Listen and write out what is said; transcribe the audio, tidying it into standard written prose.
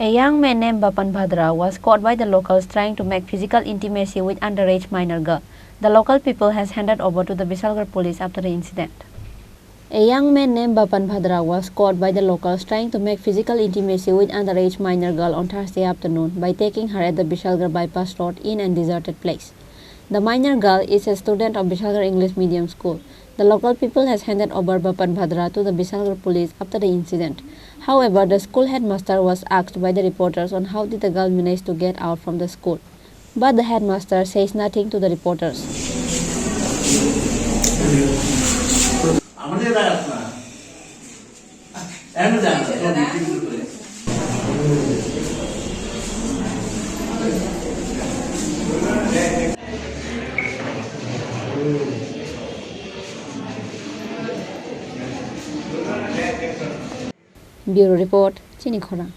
A young man named Bapan Bhadra was caught by the locals trying to make physical intimacy with underage minor girl. The local people has handed over to the Bisalgarh police after the incident. A young man named Bapan Bhadra was caught by the locals trying to make physical intimacy with underage minor girl on Thursday afternoon by taking her at the Bisalgarh bypass road in a deserted place. The minor girl is a student of Bisalgarh English Medium School. The local people has handed over Bapan Bhadra to the Bisalgarh police after the incident. However, the school headmaster was asked by the reporters on how did the girl manage to get out from the school. But the headmaster says nothing to the reporters. Bureau Report, Chini Khorang.